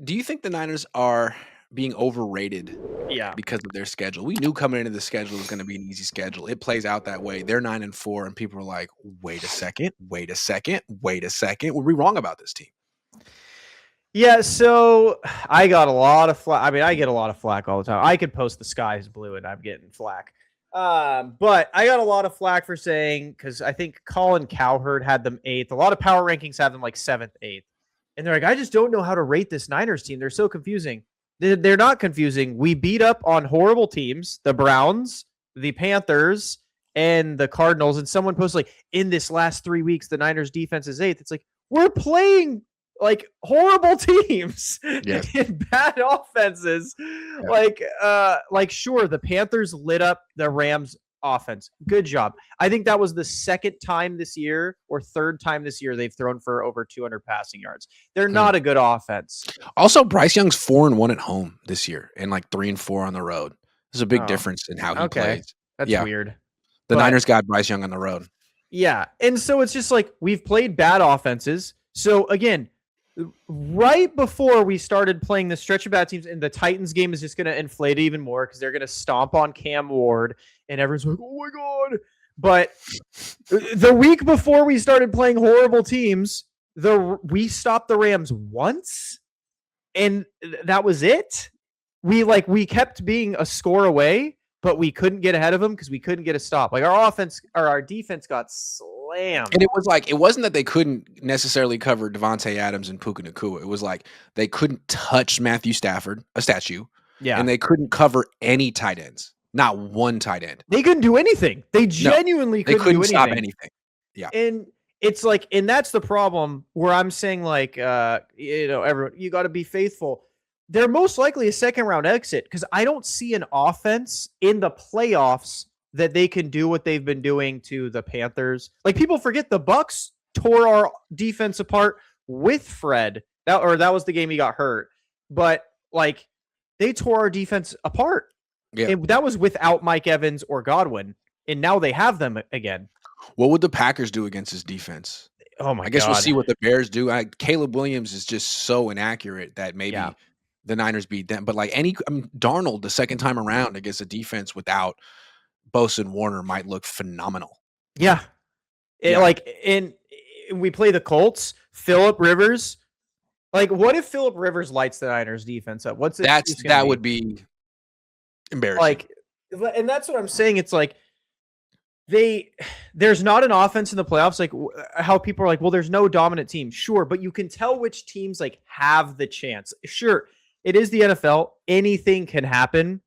Do you think the Niners are being overrated Yeah. because of their schedule? We knew coming into the schedule was gonna be an easy schedule. It plays out that way. They're 9-4, and people are like, "Wait a second, wait a second, wait a second. Were we wrong about this team?" Yeah, so I got a lot of flack. I mean, I get a lot of flack all the time. I could post the sky is blue and I'm getting flack. But I got a lot of flack for saying because I think Colin Cowherd had them eighth. A lot of power rankings have them like seventh, eighth. And they're like, I just don't know how to rate this Niners team. They're so confusing. They're not confusing. We beat up on horrible teams, the Browns, the Panthers, and the Cardinals. And someone posted like, in this last 3 weeks, the Niners defense is eighth. It's like, we're playing like horrible teams Yes. and bad offenses. Yeah. Like sure, the Panthers lit up the Rams offense. Good job. I think that was the second time this year or third time this year they've thrown for over 200 passing yards. They're Yeah. not a good offense. Also, Bryce Young's 4-1 at home this year and like 3-4 on the road. There's a big Oh, difference in how he okay. plays. That's Yeah. weird. The But Niners got Bryce Young on the road. yeah. And so it's just like we've played bad offenses. So again, right before we started playing the stretch of bad teams, and the Titans game is just going to inflate it even more because they're going to stomp on Cam Ward, and everyone's like, oh my God. But the week before we started playing horrible teams, we stopped the Rams once, and that was it. We kept being a score away, but we couldn't get ahead of them because we couldn't get a stop. Like our offense or our defense got slammed. And it was like, it wasn't that they couldn't necessarily cover Devontae Adams and Puka Nacua. It was like they couldn't touch Matthew Stafford, a statue, Yeah. and they couldn't cover any tight ends. Not one tight end. They couldn't do anything. They genuinely They couldn't do anything. stop anything. Yeah. And it's like, and that's the problem where I'm saying like, everyone, you got to be faithful. They're most likely a second round exit because I don't see an offense in the playoffs that they can do what they've been doing to the Panthers. Like people forget the Bucks tore our defense apart with Fred. That was the game he got hurt. But like they tore our defense apart. Yeah. And that was without Mike Evans or Godwin. And now they have them again. What would the Packers do against his defense? Oh my God. I guess we'll see what the Bears do. Caleb Williams is just so inaccurate that maybe the Niners beat them. But like Darnold, the second time around against a defense without Bosa and Warner might look phenomenal. Yeah. And we play the Colts, Phillip Rivers. Like, what if Phillip Rivers lights the Niners defense up? That would be embarrassing. Like, and that's what I'm saying. It's like there's not an offense in the playoffs. Like how people are like, well, there's no dominant team. Sure, but you can tell which teams like have the chance. Sure, it is the NFL. Anything can happen.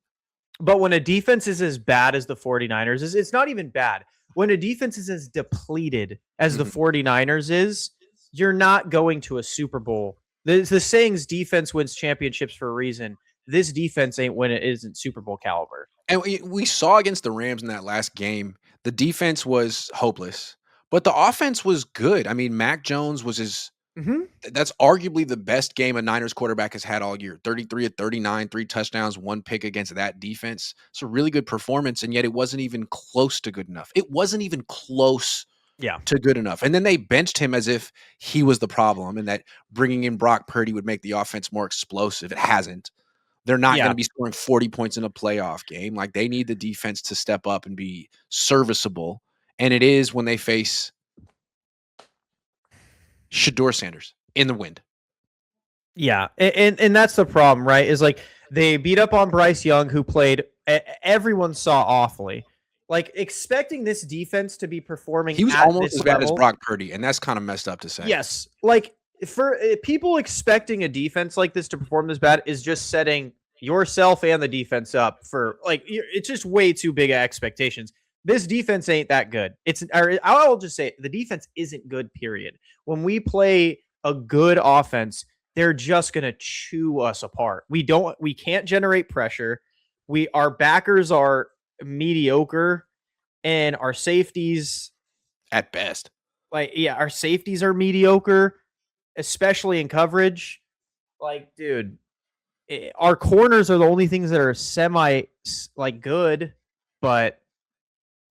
But when a defense is as bad as the 49ers it's not even bad. When a defense is as depleted as the 49ers is, you're not going to a Super Bowl. The saying's defense wins championships for a reason. This defense ain't when it isn't Super Bowl caliber. And we saw against the Rams in that last game, the defense was hopeless, but the offense was good. I mean, Mac Jones was that's arguably the best game a Niners quarterback has had all year. 33 of 39, 3 touchdowns, 1 pick against that defense. It's a really good performance, and yet it wasn't even close to good enough. It wasn't even close to good enough. And then they benched him as if he was the problem and that bringing in Brock Purdy would make the offense more explosive. It hasn't. They're not going to be scoring 40 points in a playoff game. Like they need the defense to step up and be serviceable. And it is when they face Shedeur Sanders in the wind. Yeah. And that's the problem, right? Is like they beat up on Bryce Young, who played, everyone saw awfully. Like expecting this defense to be performing. He was at almost this as bad level, as Brock Purdy, and that's kind of messed up to say. Yes. Like for people expecting a defense like this to perform this bad is just setting yourself and the defense up for like, it's just way too big of expectations. This defense ain't that good. I'll just say the defense isn't good, period. When we play a good offense, they're just going to chew us apart. We can't generate pressure. Our backers are mediocre and our safeties at best. Our safeties are mediocre, especially in coverage. Like, dude, our corners are the only things that are semi good, but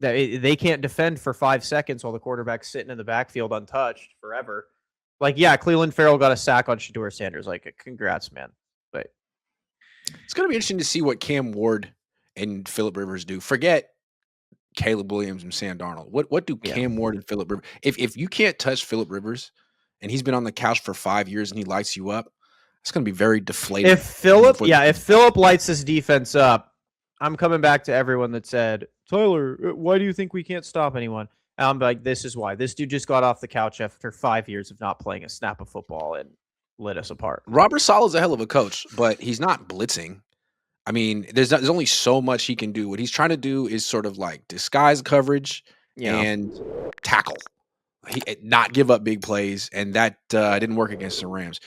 they can't defend for 5 seconds while the quarterback's sitting in the backfield untouched forever. Like, yeah, Cleveland Farrell got a sack on Shedeur Sanders. Like, congrats, man. But It's going to be interesting to see what Cam Ward and Phillip Rivers do. Forget Caleb Williams and Sam Darnold. What do yeah, Cam Ward and Phillip Rivers? If you can't touch Phillip Rivers and he's been on the couch for 5 years and he lights you up, it's going to be very deflating. if Phillip lights this defense up, I'm coming back to everyone that said, Tyler, why do you think we can't stop anyone? And I'm like, this is why. This dude just got off the couch after 5 years of not playing a snap of football and lit us apart. Robert Sala's a hell of a coach, but he's not blitzing. I mean, there's only so much he can do. What he's trying to do is sort of like disguise coverage Yeah. and tackle. Not give up big plays, and that didn't work against the Rams.